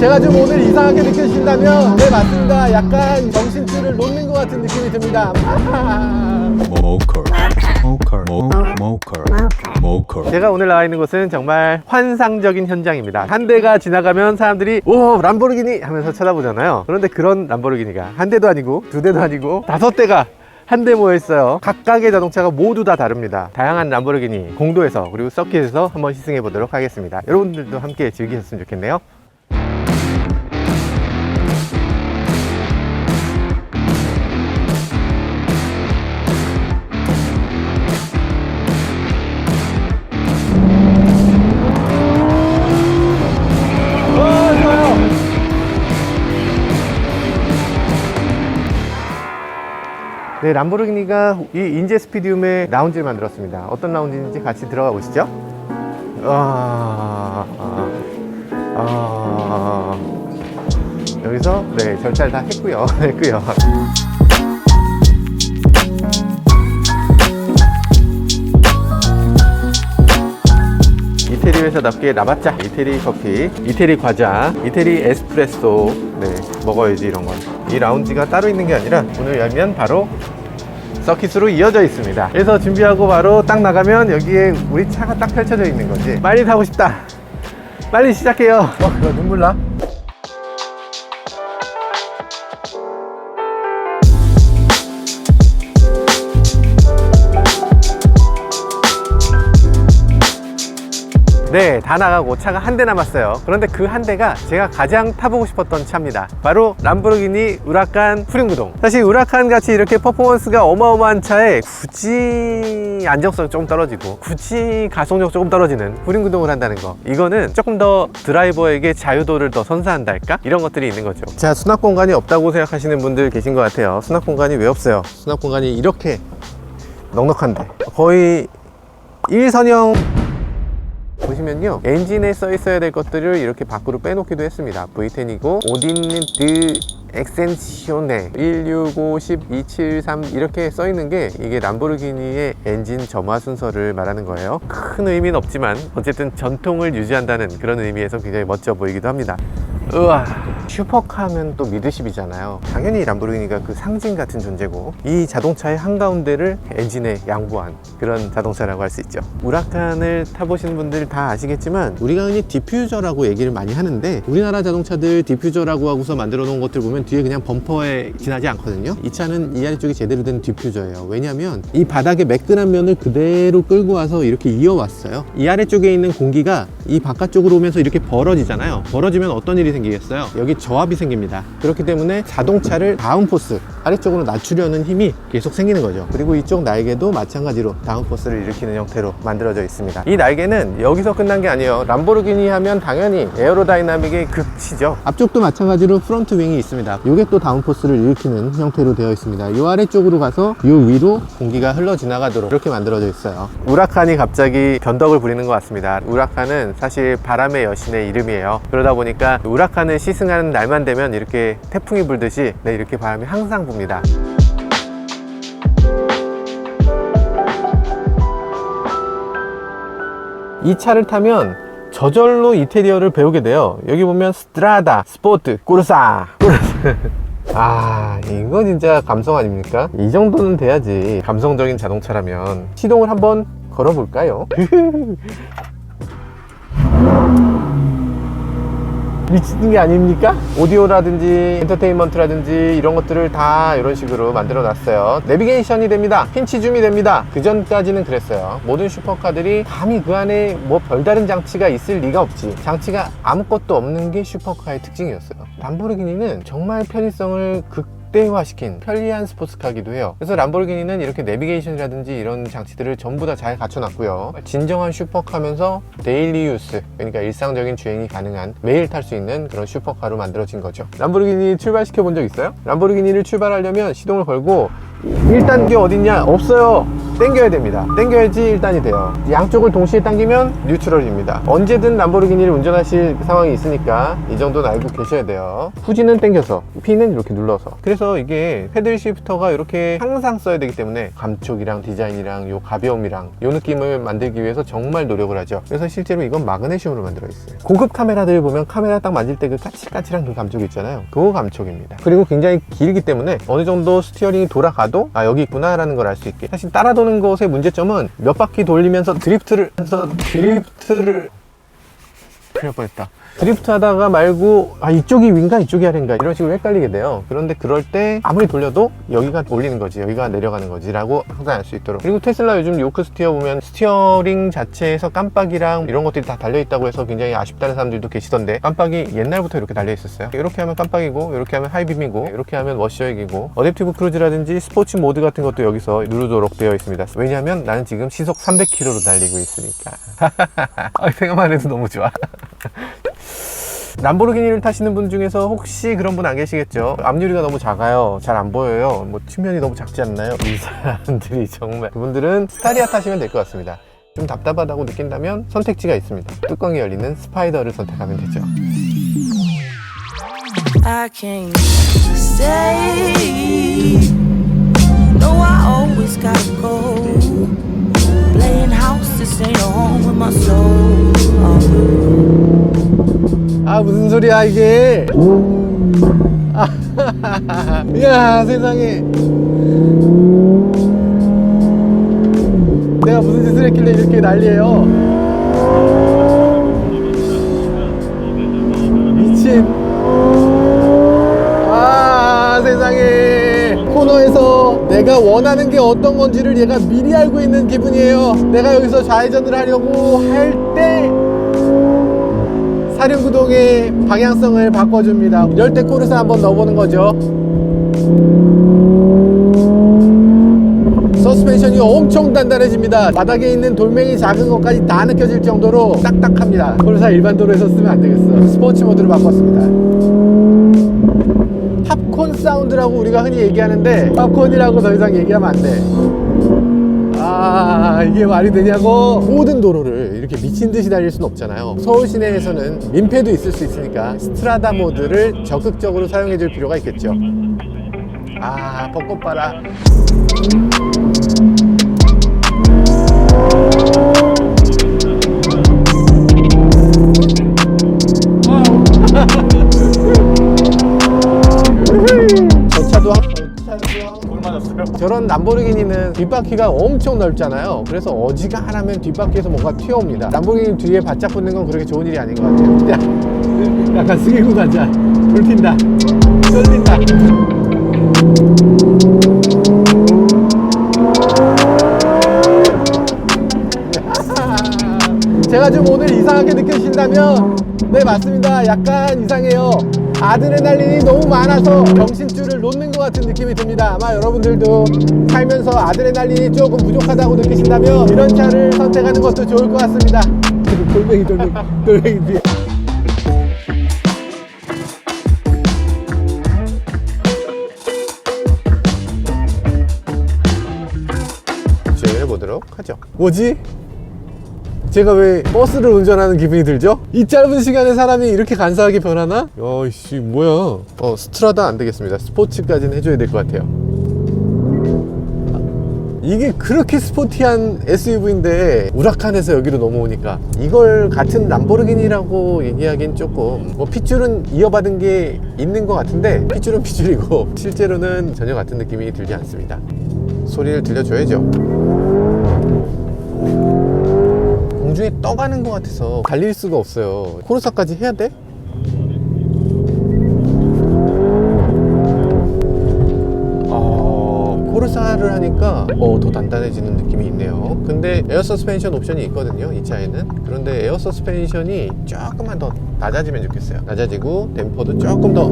제가 좀 오늘 이상하게 느껴지신다면 네, 맞습니다. 약간 정신줄을 놓는 것 같은 느낌이 듭니다. 제가 오늘 나와 있는 곳은 정말 환상적인 현장입니다. 한 대가 지나가면 사람들이 오 람보르기니 하면서 쳐다보잖아요. 그런데 그런 람보르기니가 한 대도 아니고 두 대도 아니고 5대가 한대 모여 있어요. 각각의 자동차가 모두 다 다릅니다. 다양한 람보르기니 공도에서 그리고 서킷에서 한번 시승해 보도록 하겠습니다. 여러분들도 함께 즐기셨으면 좋겠네요. 네, 람보르기니가 이 인제 스피디움의 라운지를 만들었습니다. 어떤 라운지인지 같이 들어가 보시죠. 여기서 네, 절차를 다 했고요. 했고요. 이태리 회사답게 라바짜, 이태리 커피, 이태리 과자, 이태리 에스프레소 네, 먹어야지 이런 건. 이 라운지가 따로 있는 게 아니라 문을 열면 바로 서킷으로 이어져 있습니다. 그래서 준비하고 바로 딱 나가면 여기에 우리 차가 딱 펼쳐져 있는 거지. 빨리 타고 싶다. 빨리 시작해요. 그거 눈물 나? 네, 다 나가고 차가 한 대 남았어요. 그런데 그 한 대가 제가 가장 타보고 싶었던 차입니다. 바로 람보르기니 우라칸 후륜구동. 사실 우라칸 같이 이렇게 퍼포먼스가 어마어마한 차에 굳이 안정성 조금 떨어지고 굳이 가속력 조금 떨어지는 후륜구동을 한다는 거, 이거는 조금 더 드라이버에게 자유도를 더 선사한다 할까? 이런 것들이 있는 거죠. 자, 수납 공간이 없다고 생각하시는 분들 계신 것 같아요. 수납 공간이 왜 없어요? 수납 공간이 이렇게 넉넉한데 거의 1선형 보시면요, 엔진에 써 있어야 될 것들을 이렇게 밖으로 빼놓기도 했습니다. V10이고 오딘드 엑센시오네 165, 10, 273 이렇게 써 있는 게 이게 람보르기니의 엔진 점화 순서를 말하는 거예요. 큰 의미는 없지만 어쨌든 전통을 유지한다는 그런 의미에서 굉장히 멋져 보이기도 합니다. 우와, 슈퍼카 하면 또 미드십이잖아요. 당연히 람보르기니가 그 상징 같은 존재고, 이 자동차의 한가운데를 엔진에 양보한 그런 자동차라고 할 수 있죠. 우라칸을 타보시는 분들 다 아시겠지만 우리가 흔히 디퓨저라고 얘기를 많이 하는데, 우리나라 자동차들 디퓨저라고 하고서 만들어 놓은 것들 보면 뒤에 그냥 범퍼에 지나지 않거든요. 이 차는 이 아래쪽이 제대로 된 디퓨저예요. 왜냐하면 이 바닥에 매끈한 면을 그대로 끌고 와서 이렇게 이어왔어요. 이 아래쪽에 있는 공기가 이 바깥쪽으로 오면서 이렇게 벌어지잖아요. 벌어지면 어떤 일이 생기겠어요? 여기 저압이 생깁니다. 그렇기 때문에 자동차를 다운포스, 아래쪽으로 낮추려는 힘이 계속 생기는 거죠. 그리고 이쪽 날개도 마찬가지로 다운포스를 일으키는 형태로 만들어져 있습니다. 이 날개는 여기서 끝난 게 아니에요. 람보르기니 하면 당연히 에어로다이나믹의 극치죠. 앞쪽도 마찬가지로 프론트 윙이 있습니다. 이게 또 다운포스를 일으키는 형태로 되어 있습니다. 이 아래쪽으로 가서 이 위로 공기가 흘러 지나가도록 이렇게 만들어져 있어요. 우라칸이 갑자기 변덕을 부리는 것 같습니다. 우라칸은 사실 바람의 여신의 이름이에요. 그러다 보니까 우라칸을 시승하는 날만 되면 이렇게 태풍이 불듯이 네, 이렇게 바람이 항상 붑니다. 이 차를 타면 저절로 인테리어를 배우게 돼요. 여기 보면 스트라다, 스포트, 코르사. 아, 이거 진짜 감성 아닙니까? 이 정도는 돼야지 감성적인 자동차라면. 시동을 한번 걸어볼까요? 미치는 게 아닙니까? 오디오라든지 엔터테인먼트라든지 이런 것들을 다 이런 식으로 만들어 놨어요. 내비게이션이 됩니다. 핀치 줌이 됩니다. 그 전까지는 그랬어요. 모든 슈퍼카들이 감히 그 안에 뭐 별다른 장치가 있을 리가 없지. 장치가 아무것도 없는 게 슈퍼카의 특징이었어요. 람보르기니는 정말 편의성을 극대화시킨 편리한 스포츠카기도 해요. 그래서 람보르기니는 이렇게 내비게이션이라든지 이런 장치들을 전부 다 잘 갖춰놨고요. 진정한 슈퍼카면서 데일리 유스, 그러니까 일상적인 주행이 가능한, 매일 탈 수 있는 그런 슈퍼카로 만들어진 거죠. 람보르기니 출발시켜 본 적 있어요? 람보르기니를 출발하려면 시동을 걸고 1단계 어딨냐? 없어요. 당겨야 됩니다. 당겨야지 1단이 돼요. 양쪽을 동시에 당기면 뉴트럴입니다. 언제든 람보르기니를 운전하실 상황이 있으니까 이 정도는 알고 계셔야 돼요. 후진은 당겨서, P는 이렇게 눌러서. 그래서 이게 패들 시프터가 이렇게 항상 써야 되기 때문에 감촉이랑 디자인이랑 요 가벼움이랑 요 느낌을 만들기 위해서 정말 노력을 하죠. 그래서 실제로 이건 마그네슘으로 만들어 있어요. 고급 카메라들 보면 카메라 딱 만질 때 그 까칠까칠한 그 감촉 있잖아요. 그 감촉입니다. 그리고 굉장히 길기 때문에 어느 정도 스티어링이 돌아가도 아 여기 있구나 라는 걸 알 수 있게. 사실 따라 도는 것의 문제점은 몇 바퀴 돌리면서 드리프트를 큰일 날 뻔했다. 드리프트 하다가 말고 아 이쪽이 위인가 이쪽이 아래인가 이런 식으로 헷갈리게 돼요. 그런데 그럴 때 아무리 돌려도 여기가 올리는 거지 여기가 내려가는 거지 라고 항상 알 수 있도록. 그리고 테슬라 요즘 요크 스티어 보면 스티어링 자체에서 깜빡이랑 이런 것들이 다 달려있다고 해서 굉장히 아쉽다는 사람들도 계시던데, 깜빡이 옛날부터 이렇게 달려있었어요. 이렇게 하면 깜빡이고 이렇게 하면 하이빔이고 이렇게 하면 워셔액이고 어댑티브 크루즈라든지 스포츠 모드 같은 것도 여기서 누르도록 되어 있습니다. 왜냐하면 나는 지금 시속 300km로 달리고 있으니까. 생각만 해도 너무 좋아. 람보르기니를 타시는 분 중에서 혹시 그런 분 안 계시겠죠? 앞유리가 너무 작아요. 잘 안 보여요. 뭐 측면이 너무 작지 않나요? 이 사람들이 정말, 그분들은 스타리아 타시면 될 것 같습니다. 좀 답답하다고 느낀다면 선택지가 있습니다. 뚜껑이 열리는 스파이더를 선택하면 되죠. I can't stay. No, I always gotta go. Playing house, this ain't home with my soul. 아 무슨 소리야 이게. 이야 세상에, 내가 무슨 짓을 했길래 이렇게 난리예요. 미친. 아 세상에, 코너에서 내가 원하는 게 어떤 건지를 얘가 미리 알고 있는 기분이에요. 내가 여기서 좌회전을 하려고 할때 사륜구동의 방향성을 바꿔줍니다. 이럴 때 코르사 한번 넣어보는 거죠. 서스펜션이 엄청 단단해집니다. 바닥에 있는 돌멩이 작은 것까지 다 느껴질 정도로 딱딱합니다. 코르사 일반 도로에서 쓰면 안 되겠어. 스포츠 모드로 바꿨습니다. 팝콘 사운드라고 우리가 흔히 얘기하는데 팝콘이라고 더 이상 얘기하면 안 돼. 아 이게 말이 되냐고. 모든 도로를 이렇게 미친 듯이 달릴 수는 없잖아요. 서울 시내에서는 민폐도 있을 수 있으니까 스트라다 모드를 적극적으로 사용해 줄 필요가 있겠죠. 아 벚꽃 봐라. 저 차도 저런 람보르기니는 뒷바퀴가 엄청 넓잖아요. 그래서 어지간하면 뒷바퀴에서 뭔가 튀어옵니다. 람보르기니 뒤에 바짝 붙는 건 그렇게 좋은 일이 아닌 것 같아요. 야, 약간 숙이고 가자. 불핀다. 쏠린다. 제가 좀 오늘 이상하게 느껴진다면 네 맞습니다. 약간 이상해요. 아드레날린이 너무 많아서 정신줄을 놓는 것 같은 느낌이 듭니다. 아마 여러분들도 살면서 아드레날린이 조금 부족하다고 느끼신다면 이런 차를 선택하는 것도 좋을 것 같습니다. 돌멩이 뒤에. 주행해보도록 하죠. 뭐지? 제가 왜 버스를 운전하는 기분이 들죠? 이 짧은 시간에 사람이 이렇게 간사하게 변하나? 야이씨 뭐야. 스트라다 안 되겠습니다. 스포츠까지는 해줘야 될 것 같아요. 이게 그렇게 스포티한 SUV인데 우라칸에서 여기로 넘어오니까 이걸 같은 람보르기니라고 얘기하기엔 조금, 뭐 핏줄은 이어받은 게 있는 것 같은데 핏줄은 핏줄이고 실제로는 전혀 같은 느낌이 들지 않습니다. 소리를 들려줘야죠. 공중에 떠가는 것 같아서 달릴 수가 없어요. 코르사까지 해야 돼? 코르사를 하니까 더 단단해지는 느낌이 있네요. 근데 에어 서스펜션 옵션이 있거든요, 이 차에는. 그런데 에어 서스펜션이 조금만 더 낮아지면 좋겠어요. 낮아지고 댐퍼도 조금 더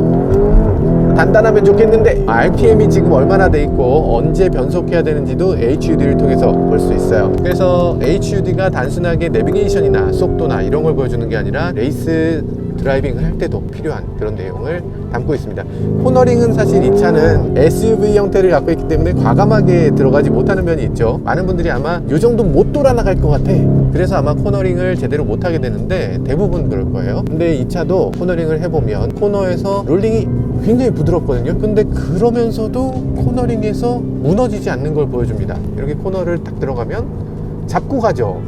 단단하면 좋겠는데 RPM이 지금 얼마나 돼 있고 언제 변속해야 되는지도 HUD를 통해서 볼 수 있어요. 그래서 HUD가 단순하게 내비게이션이나 속도나 이런 걸 보여주는 게 아니라 레이스 드라이빙을 할 때도 필요한 그런 내용을 담고 있습니다. 코너링은 사실 이 차는 SUV 형태를 갖고 있기 때문에 과감하게 들어가지 못하는 면이 있죠. 많은 분들이 아마 이 정도 못 돌아 나갈 것 같아, 그래서 아마 코너링을 제대로 못 하게 되는데 대부분 그럴 거예요. 근데 이 차도 코너링을 해보면 코너에서 롤링이 굉장히 부드럽거든요. 근데 그러면서도 코너링에서 무너지지 않는 걸 보여줍니다. 이렇게 코너를 딱 들어가면 잡고 가죠.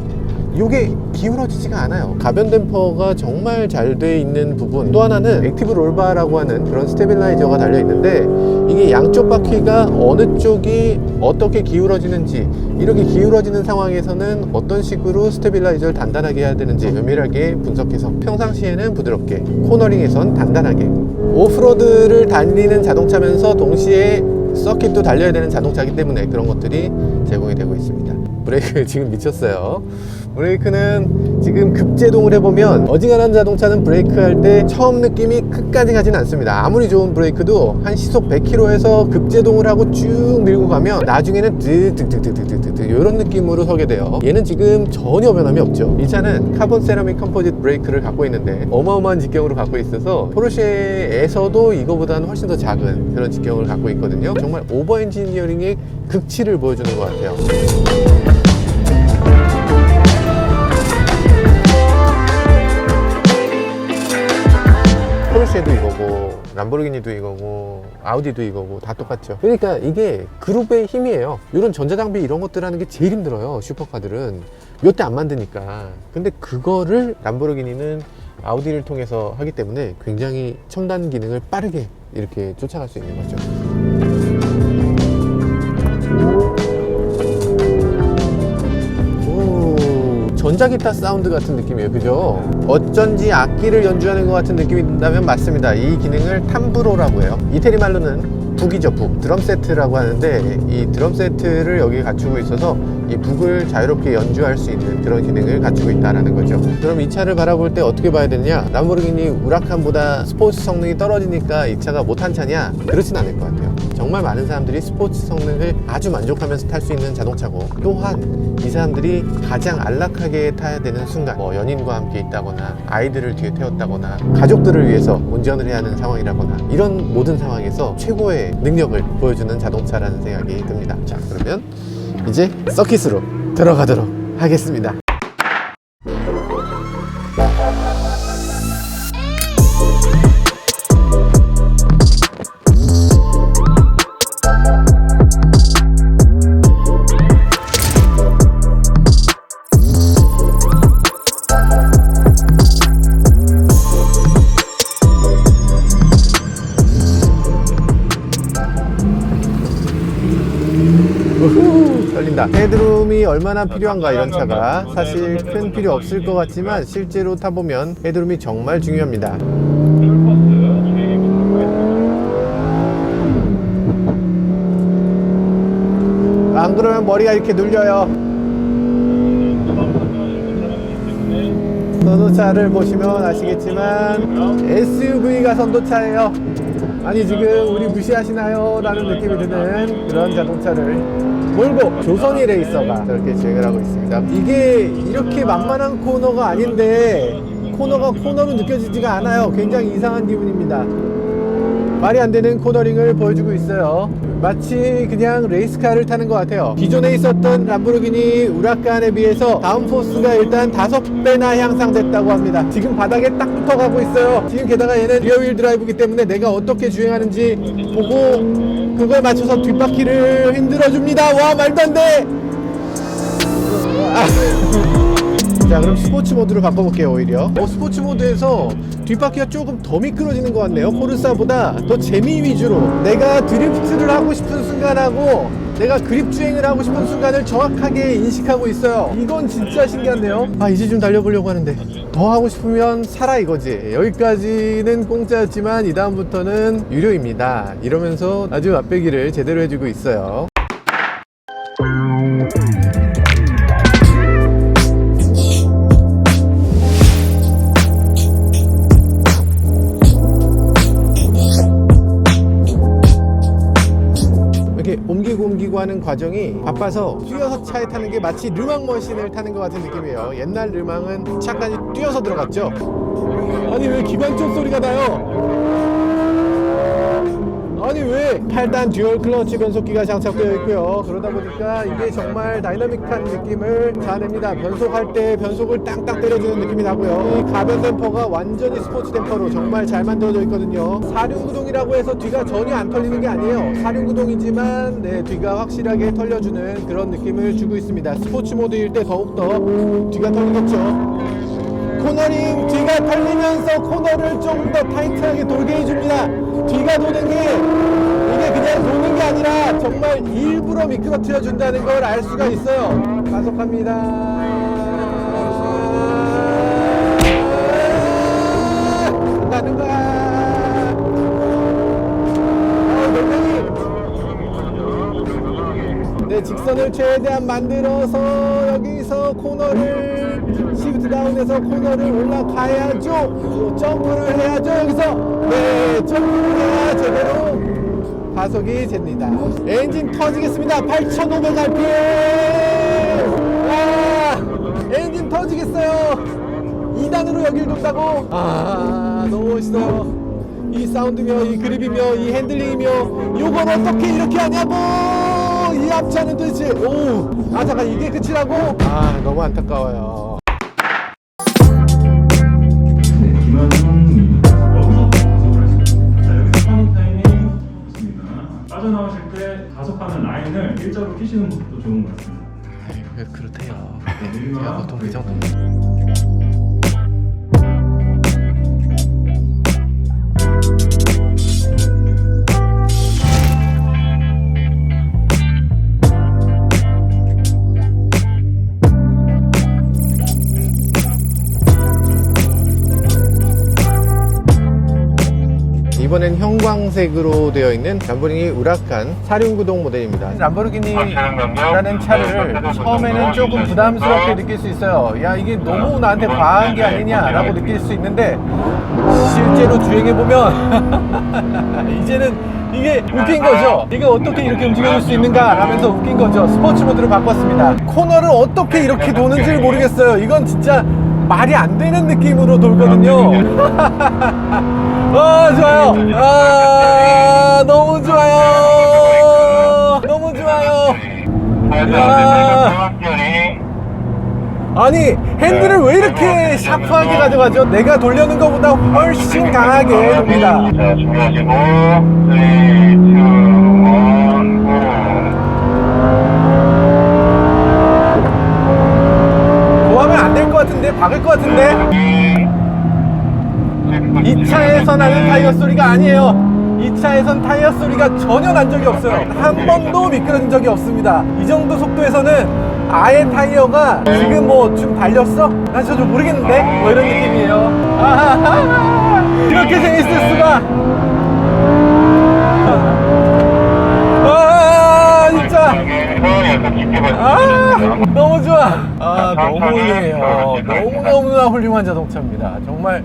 이게 기울어지지가 않아요. 가변 댐퍼가 정말 잘 돼 있는 부분, 또 하나는 액티브 롤바라고 하는 그런 스테빌라이저가 달려 있는데, 이게 양쪽 바퀴가 어느 쪽이 어떻게 기울어지는지, 이렇게 기울어지는 상황에서는 어떤 식으로 스테빌라이저를 단단하게 해야 되는지 면밀하게 분석해서 평상시에는 부드럽게, 코너링에선 단단하게, 오프로드를 달리는 자동차면서 동시에 서킷도 달려야 되는 자동차이기 때문에 그런 것들이 제공이 되고 있습니다. 브레이크 지금 미쳤어요. 브레이크는 지금 급제동을 해보면 어지간한 자동차는 브레이크 할 때 처음 느낌이 끝까지 가진 않습니다. 아무리 좋은 브레이크도 한 시속 100km에서 급제동을 하고 쭉 밀고 가면 나중에는 드득득득득득득 이런 느낌으로 서게 돼요. 얘는 지금 전혀 변함이 없죠. 이 차는 카본 세라믹 컴포짓 브레이크를 갖고 있는데 어마어마한 직경으로 갖고 있어서 포르쉐에서도 이거보다는 훨씬 더 작은 그런 직경을 갖고 있거든요. 정말 오버 엔지니어링의 극치를 보여주는 것 같아요. 포르쉐도 이거고 람보르기니도 이거고 아우디도 이거고 다 똑같죠. 그러니까 이게 그룹의 힘이에요. 이런 전자장비 이런 것들 하는 게 제일 힘들어요. 슈퍼카들은 몇 대 안 만드니까. 근데 그거를 람보르기니는 아우디를 통해서 하기 때문에 굉장히 첨단 기능을 빠르게 이렇게 쫓아갈 수 있는 거죠. 전자기타 사운드 같은 느낌이에요. 그죠? 어쩐지 악기를 연주하는 것 같은 느낌이 든다면 맞습니다. 이 기능을 탐브로라고 해요. 이태리 말로는 북이죠. 북. 드럼 세트라고 하는데 이 드럼 세트를 여기 갖추고 있어서 이 북을 자유롭게 연주할 수 있는 그런 기능을 갖추고 있다는 거죠. 그럼 이 차를 바라볼 때 어떻게 봐야 되느냐? 람보르기니 우라칸보다 스포츠 성능이 떨어지니까 이 차가 못한 차냐? 그렇진 않을 것 같아요. 정말 많은 사람들이 스포츠 성능을 아주 만족하면서 탈 수 있는 자동차고, 또한 이 사람들이 가장 안락하게 타야 되는 순간, 뭐 연인과 함께 있다거나 아이들을 뒤에 태웠다거나 가족들을 위해서 운전을 해야 하는 상황이라거나 이런 모든 상황에서 최고의 능력을 보여주는 자동차라는 생각이 듭니다. 자, 그러면 이제 서킷으로 들어가도록 하겠습니다. 떨린다. 헤드룸이 얼마나 필요한가, 이런 차가. 사실 큰 필요 없을 것 같지만 실제로 타보면 헤드룸이 정말 중요합니다. 안 그러면 머리가 이렇게 눌려요. 선도차를 보시면 아시겠지만 SUV가 선도차예요. 아니 지금 우리 무시하시나요? 라는 느낌이 드는 그런 자동차를 몰고 조선이 레이서가 저렇게 주행을 하고 있습니다. 이게 이렇게 만만한 코너가 아닌데 코너가 코너로 느껴지지가 않아요. 굉장히 이상한 기분입니다. 말이 안 되는 코너링을 보여주고 있어요. 마치 그냥 레이스카를 타는 것 같아요. 기존에 있었던 람보르기니 우라칸에 비해서 다운포스가 일단 5배나 향상됐다고 합니다. 지금 바닥에 딱 붙어가고 있어요. 지금 게다가 얘는 리어휠 드라이브이기 때문에 내가 어떻게 주행하는지 보고 그걸 맞춰서 뒷바퀴를 흔들어줍니다. 와, 말도 안 돼! 자, 그럼 스포츠 모드로 바꿔볼게요. 오히려 스포츠 모드에서 뒷바퀴가 조금 더 미끄러지는 것 같네요. 포르사보다 더 재미 위주로 내가 드리프트를 하고 싶은 순간하고 내가 그립 주행을 하고 싶은 순간을 정확하게 인식하고 있어요. 이건 진짜 신기한데요. 이제 좀 달려보려고 하는데 더 하고 싶으면 사라 이거지. 여기까지는 공짜였지만 이 다음부터는 유료입니다. 이러면서 아주 맛배기를 제대로 해주고 있어요. 옮기고 하는 과정이 바빠서 뛰어서 차에 타는 게 마치 르망 머신을 타는 것 같은 느낌이에요. 옛날 르망은 차까지 뛰어서 들어갔죠. 아니 왜 기관총 소리가 나요? 아니 왜 8단 듀얼 클러치 변속기가 장착되어 있고요. 그러다 보니까 이게 정말 다이나믹한 느낌을 자냅니다. 변속할 때 변속을 땅땅 때려주는 느낌이 나고요. 이 가변 댐퍼가 완전히 스포츠 댐퍼로 정말 잘 만들어져 있거든요. 사륜구동이라고 해서 뒤가 전혀 안 털리는 게 아니에요. 사륜구동이지만 네, 뒤가 확실하게 털려주는 그런 느낌을 주고 있습니다. 스포츠 모드일 때 더욱더 뒤가 털리겠죠. 코너링 뒤가 털리면서 코너를 좀 더 타이트하게 돌게 해줍니다. 뒤가 도는 게 이게 그냥 도는 게 아니라 정말 일부러 미끄러뜨려 준다는 걸 알 수가 있어요. 가속합니다. 가는 거야. 네, 직선을 최대한 만들어서 여기서 코너를 시프트 다운해서 코너를 올라가야죠. 점프를 해야죠. 여기서 네, 점프를 해야 제대로 가속이 됩니다. 엔진 터지겠습니다. 8,500rpm. 와, 엔진 터지겠어요. 2단으로 여길 돈다고. 아, 너무 멋있어요. 이 사운드며 이 그립이며 이 핸들링이며 요걸 어떻게 이렇게 하냐고. 이 앞차는 도대체 잠깐 이게 끝이라고? 아, 너무 안타까워요. 빠져나오실 때 가속하는 라인을 일자로 끼시는 것도 좋은 것 같습니다. 아유, 그렇대요. 네, 제가 보통 그 정도입니다. 이번엔 형광색으로 되어 있는 람보르기니 우라칸 사륜구동 모델입니다. 람보르기니라는 차를 처음에는 조금 부담스럽게 느낄 수 있어요. 야, 이게 너무 나한테 과한 게 아니냐라고 느낄 수 있는데 실제로 주행해보면 이제는 이게 웃긴 거죠. 이게 어떻게 이렇게 움직여줄 수 있는가 라면서 웃긴 거죠. 스포츠 모드로 바꿨습니다. 코너를 어떻게 이렇게 도는지를 모르겠어요. 이건 진짜 말이 안 되는 느낌으로 돌거든요. 좋아요. 너무 좋아요. 너무 좋아요. 아니, 핸들을 왜 이렇게 샤프하게 가져가죠? 내가 돌려는 것보다 훨씬 강하게 돕니다. 자, 준비하시고 3, 2, 1, 고하면 안 될 것 같은데? 박을 것 같은데? 이 차에서 나는 타이어 소리가 아니에요. 이 차에선 타이어 소리가 전혀 난 적이 없어요. 한 번도 미끄러진 적이 없습니다. 이 정도 속도에서는 아예 타이어가 지금 뭐 좀 달렸어? 난 전혀 모르겠는데? 뭐 이런 느낌이에요. 이렇게 재밌을 수가. 진짜. 너무 좋아. 너무 훌륭해요. 너무너무나 훌륭한 자동차입니다. 정말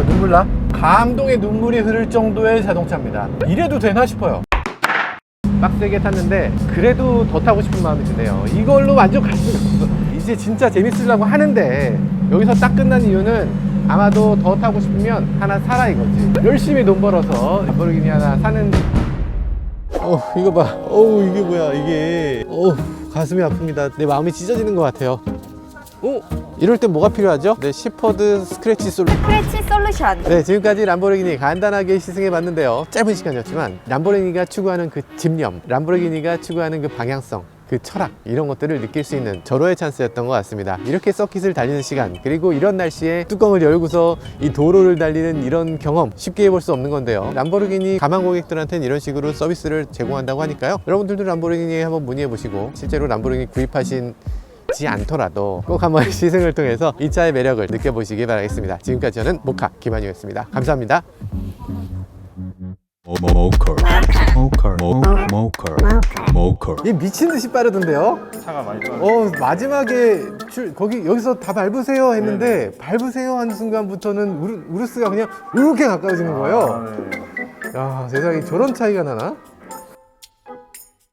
눈물 나? 감동의 눈물이 흐를 정도의 자동차입니다. 이래도 되나 싶어요. 빡세게 탔는데 그래도 더 타고 싶은 마음이 드네요. 이걸로 만족할 수가 없어. 이제 진짜 재밌으려고 하는데 여기서 딱 끝난 이유는 아마도 더 타고 싶으면 하나 사라 이거지. 열심히 돈 벌어서 람보르기니 하나 사는. 이거 봐. 이게 뭐야 이게. 가슴이 아픕니다. 내 마음이 찢어지는 것 같아요. 이럴 때 뭐가 필요하죠? 네, 시퍼드 스크래치 솔루션. 네, 지금까지 람보르기니 간단하게 시승해 봤는데요. 짧은 시간이었지만 람보르기니가 추구하는 그 집념, 람보르기니가 추구하는 그 방향성, 그 철학, 이런 것들을 느낄 수 있는 절호의 찬스였던 것 같습니다. 이렇게 서킷을 달리는 시간, 그리고 이런 날씨에 뚜껑을 열고서 이 도로를 달리는 이런 경험 쉽게 해볼 수 없는 건데요. 람보르기니 가망 고객들한테는 이런 식으로 서비스를 제공한다고 하니까요. 여러분들도 람보르기니에 한번 문의해 보시고 실제로 람보르기니 구입하신 지 않더라도 꼭 한번 시승을 통해서 이 차의 매력을 느껴보시기 바라겠습니다. 지금까지 저는 모카 김한유였습니다. 감사합니다. 얘 미친듯이 빠르던데요? 차가 많이 좋아요. 마지막에 여기서 다 밟으세요 했는데 밟으세요 하는 순간부터는 우르스가 그냥 이렇게 가까워지는 거예요. 야, 세상에 저런 차이가 나나?